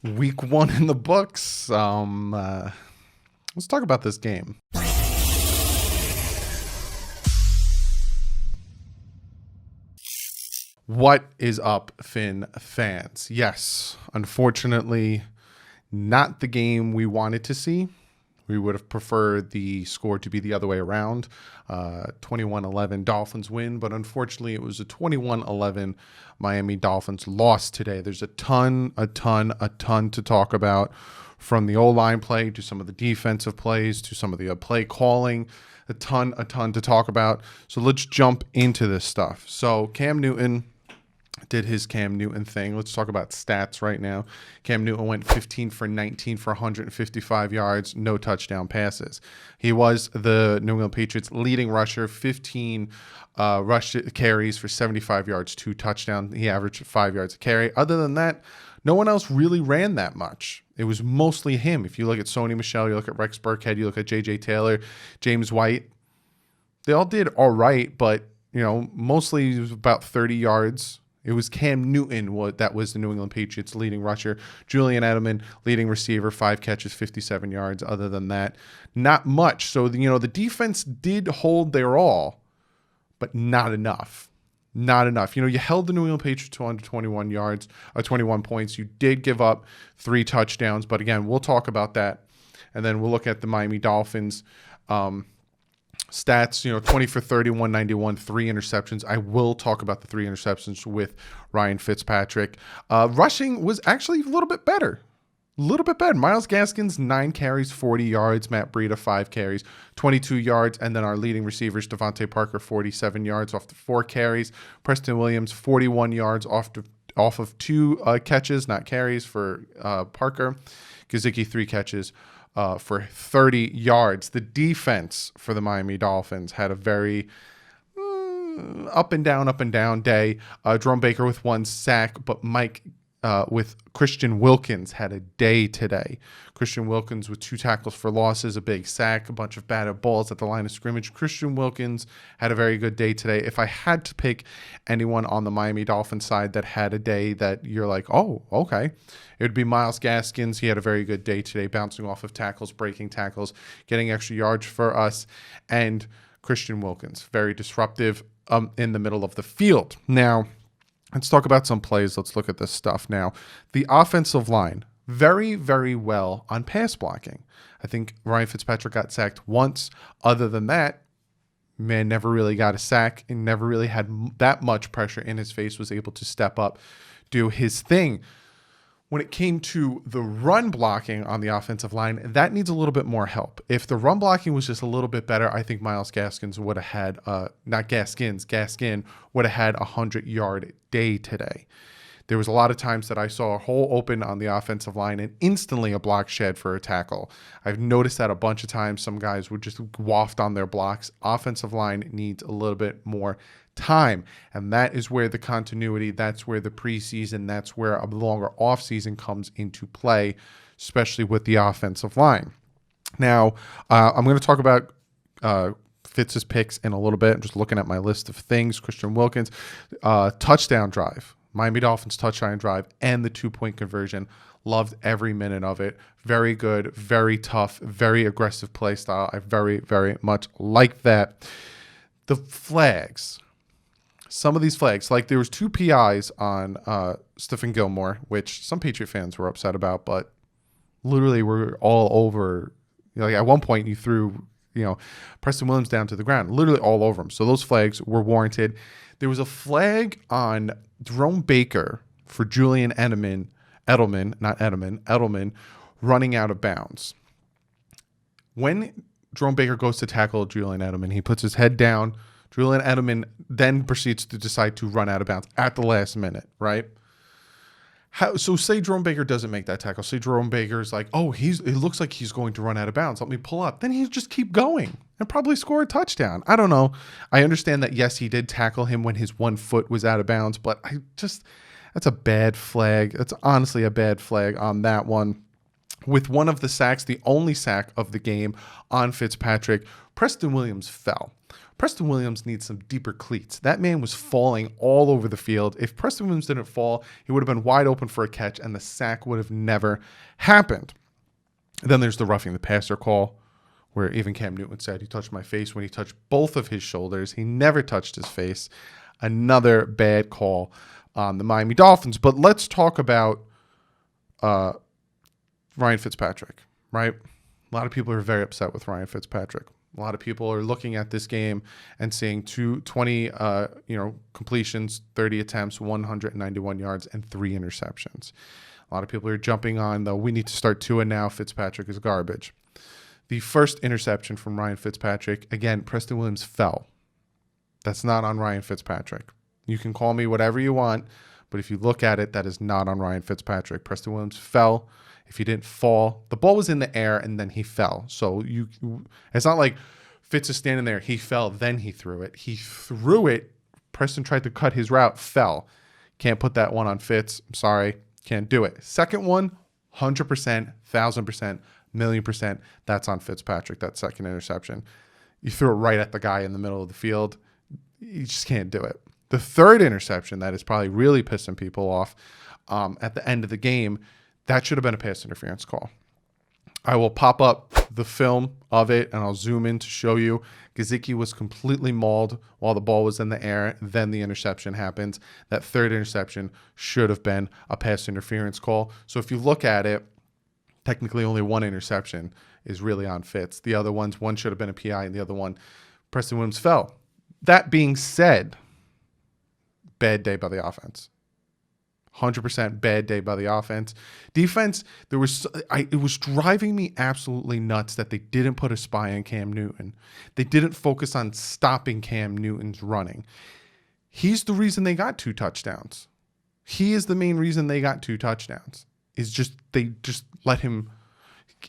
Week one in the books. Let's talk about this game. What is up, Finn fans? Yes, unfortunately, not the game we wanted to see. We would have preferred the score to be the other way around. 21-11 Dolphins win, but unfortunately it was a 21-11 Miami Dolphins loss today. There's a ton to talk about, from the O-line play to some of the defensive plays to some of the play calling. A ton to talk about. So let's jump into this stuff. So Cam Newton did his Cam Newton thing. Let's talk about stats right now. Cam Newton went 15 for 19 for 155 yards, no touchdown passes. He was the New England Patriots leading rusher, 15 rush carries for 75 yards, 2 touchdowns. He averaged 5 yards a carry. Other than that, no one else really ran that much. It was mostly him. If you look at Sony Michel, you look at Rex Burkhead, you look at J.J. Taylor, James White, they all did all right, but mostly it was about 30 yards. It was Cam Newton that was the New England Patriots leading rusher. Julian Edelman, leading receiver, 5 catches, 57 yards. Other than that, not much. So, the defense did hold their all, but not enough. Not enough. You held the New England Patriots to under 21 yards, 21 points. You did give up 3 touchdowns, but again, we'll talk about that. And then we'll look at the Miami Dolphins stats, 20 for 30, 191, 3 interceptions. I will talk about the 3 interceptions with Ryan Fitzpatrick. Rushing was actually a little bit better. Myles Gaskins, 9 carries, 40 yards. Matt Breida, 5 carries, 22 yards. And then our leading receivers, Devontae Parker, 47 yards off the 4 carries. Preston Williams, 41 yards off of 2 catches, not carries, for Parker. Gesicki, 3 catches for 30 yards. The defense for the Miami Dolphins had a very up and down day. Jerome Baker with 1 sack, but Mike with Christian Wilkins had a day today. Christian Wilkins with 2 tackles for losses, a big sack, a bunch of batted balls at the line of scrimmage. Christian Wilkins had a very good day today. If I had to pick anyone on the Miami Dolphins side that had a day that you're like, oh, okay, it would be Myles Gaskins. He had a very good day today, bouncing off of tackles, breaking tackles, getting extra yards for us. And Christian Wilkins, very disruptive in the middle of the field. Now, let's talk about some plays. Let's look at this stuff now. The offensive line, very, very well on pass blocking. I think Ryan Fitzpatrick got sacked once. Other than that, man never really got a sack and never really had that much pressure in his face, was able to step up, do his thing. When it came to the run blocking on the offensive line, that needs a little bit more help. If the run blocking was just a little bit better, I think Myles Gaskins would have had, Gaskin would have had a 100-yard day today. There was a lot of times that I saw a hole open on the offensive line and instantly a block shed for a tackle. I've noticed that a bunch of times. Some guys would just waft on their blocks. Offensive line needs a little bit more time, and that is where the continuity, that's where the preseason, that's where a longer offseason comes into play, especially with the offensive line. Now, I'm going to talk about Fitz's picks in a little bit. I'm just looking at my list of things. Christian Wilkins, touchdown drive, Miami Dolphins touchdown drive, and the 2-point conversion. Loved every minute of it. Very good, very tough, very aggressive play style. I very, very much like that. The flags. Some of these flags, like there was 2 PIs on Stephen Gilmore, which some Patriot fans were upset about, but literally were all over. Like at one point you threw, Preston Williams down to the ground, literally all over him. So those flags were warranted. There was a flag on Jerome Baker for Julian Edelman, running out of bounds. When Jerome Baker goes to tackle Julian Edelman, he puts his head down. Julian Edelman then proceeds to decide to run out of bounds at the last minute, right? So say Jerome Baker doesn't make that tackle. Say Jerome Baker's like, it looks like he's going to run out of bounds. Let me pull up. Then he just keep going and probably score a touchdown. I don't know. I understand that, yes, he did tackle him when his 1 foot was out of bounds, but that's a bad flag. That's honestly a bad flag on that one. With one of the sacks, the only sack of the game on Fitzpatrick, Preston Williams fell. Preston Williams needs some deeper cleats. That man was falling all over the field. If Preston Williams didn't fall, he would have been wide open for a catch, and the sack would have never happened. Then there's the roughing the passer call, where even Cam Newton said he touched my face when he touched both of his shoulders. He never touched his face. Another bad call on the Miami Dolphins. But let's talk about Ryan Fitzpatrick, right? A lot of people are very upset with Ryan Fitzpatrick. A lot of people are looking at this game and seeing 20 completions, 30 attempts, 191 yards, and 3 interceptions. A lot of people are jumping on the we need to start Tua now. Fitzpatrick is garbage. The first interception from Ryan Fitzpatrick, again, Preston Williams fell. That's not on Ryan Fitzpatrick. You can call me whatever you want, but if you look at it, that is not on Ryan Fitzpatrick. Preston Williams fell. If he didn't fall, the ball was in the air and then he fell. So it's not like Fitz is standing there. He fell, then he threw it. He threw it. Preston tried to cut his route, fell. Can't put that one on Fitz. I'm sorry. Can't do it. Second one, 100%, 1,000%, 1,000,000%. That's on Fitzpatrick, that second interception. You threw it right at the guy in the middle of the field. You just can't do it. The third interception that is probably really pissing people off at the end of the game, that should have been a pass interference call. I will pop up the film of it and I'll zoom in to show you. Gesicki was completely mauled while the ball was in the air. Then the interception happens. That third interception should have been a pass interference call. So if you look at it, technically only one interception is really on Fitz. The other ones, one should have been a PI and the other one, Preston Williams fell. That being said, bad day by the offense. 100% bad day by the offense. Defense, it was driving me absolutely nuts that they didn't put a spy on Cam Newton. They didn't focus on stopping Cam Newton's running. He's the reason they got 2 touchdowns. He is the main reason they got 2 touchdowns. They just let him,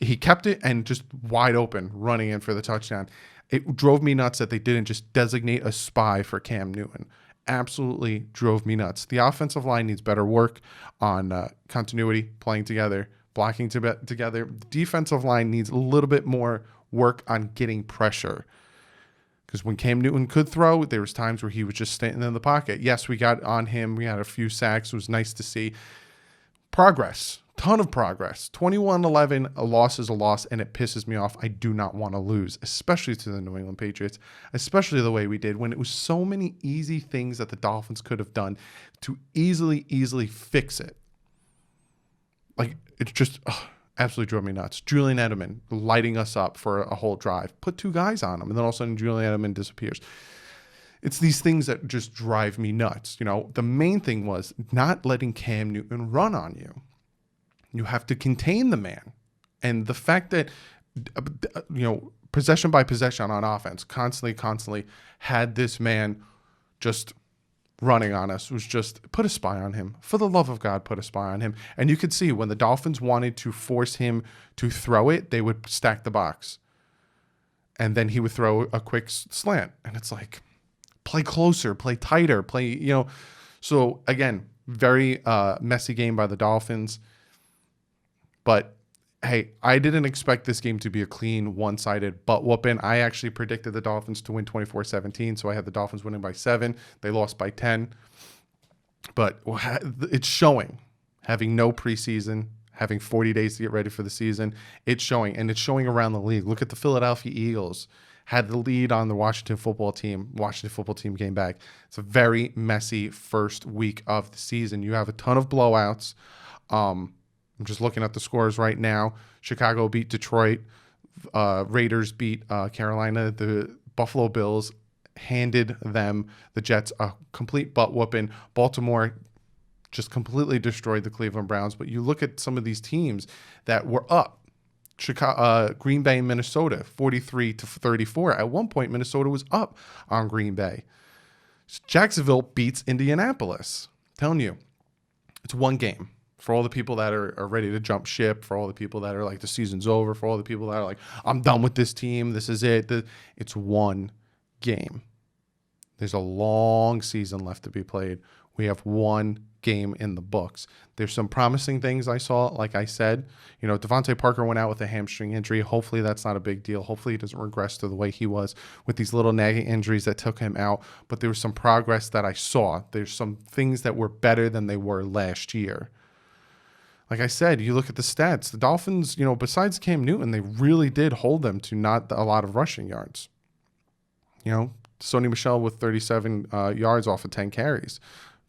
he kept it and just wide open running in for the touchdown. It drove me nuts that they didn't just designate a spy for Cam Newton. Absolutely drove me nuts. The offensive line needs better work on continuity, playing together, blocking together. The defensive line needs a little bit more work on getting pressure. Because when Cam Newton could throw, there was times where he was just standing in the pocket. Yes, we got on him. We had a few sacks. It was nice to see. Progress. Ton of progress. 21-11, a loss is a loss, and it pisses me off. I do not want to lose, especially to the New England Patriots, especially the way we did when it was so many easy things that the Dolphins could have done to easily fix it. Like, it just absolutely drove me nuts. Julian Edelman lighting us up for a whole drive. Put 2 guys on him, and then all of a sudden Julian Edelman disappears. It's these things that just drive me nuts. The main thing was not letting Cam Newton run on you. You have to contain the man. And the fact that, possession by possession on offense, constantly had this man just running on us, was just put a spy on him. For the love of God, put a spy on him. And you could see when the Dolphins wanted to force him to throw it, they would stack the box. And then he would throw a quick slant. And it's like, play closer, play tighter, So, again, very messy game by the Dolphins. But, hey, I didn't expect this game to be a clean, one-sided butt whooping. I actually predicted the Dolphins to win 24-17, so I had the Dolphins winning by 7. They lost by 10. But it's showing. Having no preseason, having 40 days to get ready for the season, it's showing. And it's showing around the league. Look at the Philadelphia Eagles. Had the lead on the Washington football team. Washington football team came back. It's a very messy first week of the season. You have a ton of blowouts. I'm just looking at the scores right now. Chicago beat Detroit. Raiders beat Carolina. The Buffalo Bills handed them, the Jets, a complete butt whooping. Baltimore just completely destroyed the Cleveland Browns. But you look at some of these teams that were up. Green Bay and Minnesota, 43-34. At one point, Minnesota was up on Green Bay. Jacksonville beats Indianapolis. I'm telling you, it's one game. For all the people that are ready to jump ship, for all the people that are like, the season's over, for all the people that are like, I'm done with this team, this is it. It's one game. There's a long season left to be played. We have one game in the books. There's some promising things I saw. Like I said, Devontae Parker went out with a hamstring injury. Hopefully that's not a big deal. Hopefully he doesn't regress to the way he was with these little nagging injuries that took him out. But there was some progress that I saw. There's some things that were better than they were last year. Like I said, you look at the stats, the Dolphins, besides Cam Newton, they really did hold them to not a lot of rushing yards. Sony Michel with 37 yards off of 10 carries.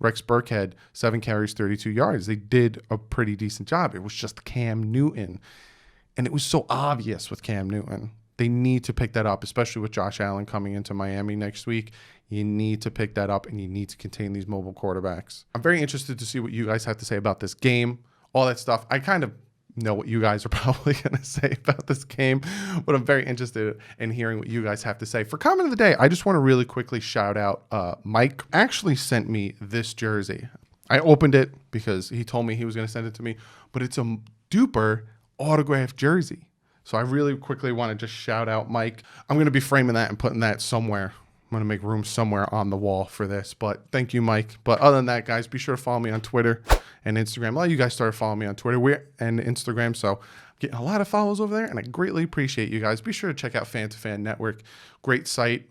Rex Burkhead, 7 carries, 32 yards. They did a pretty decent job. It was just Cam Newton. And it was so obvious with Cam Newton. They need to pick that up, especially with Josh Allen coming into Miami next week. You need to pick that up, and you need to contain these mobile quarterbacks. I'm very interested to see what you guys have to say about this game, all that stuff. I kind of know what you guys are probably going to say about this game, but I'm very interested in hearing what you guys have to say. For comment of the day, I just want to really quickly shout out Mike actually sent me this jersey. I opened it because he told me he was going to send it to me, but it's a duper autographed jersey. So I really quickly want to just shout out Mike. I'm going to be framing that and putting that somewhere. I'm going to make room somewhere on the wall for this, but thank you, Mike. But other than that, guys, be sure to follow me on Twitter and Instagram. A lot of you guys started following me on Twitter and Instagram, so I'm getting a lot of follows over there, and I greatly appreciate you guys. Be sure to check out Fan to Fan Network. Great site.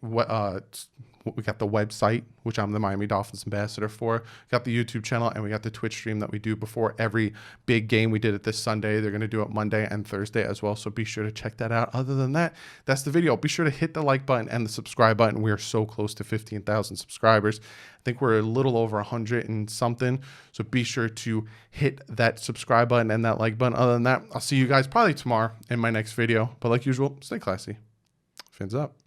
We got the website, which I'm the Miami Dolphins ambassador for. Got the YouTube channel, and we got the Twitch stream that we do before every big game. We did it this Sunday. They're going to do it Monday and Thursday as well, so be sure to check that out. Other than that, that's the video. Be sure to hit the like button and the subscribe button. We are so close to 15,000 subscribers. I think we're a little over 100 and something, so be sure to hit that subscribe button and that like button. Other than that, I'll see you guys probably tomorrow in my next video, but like usual, stay classy. Fins up.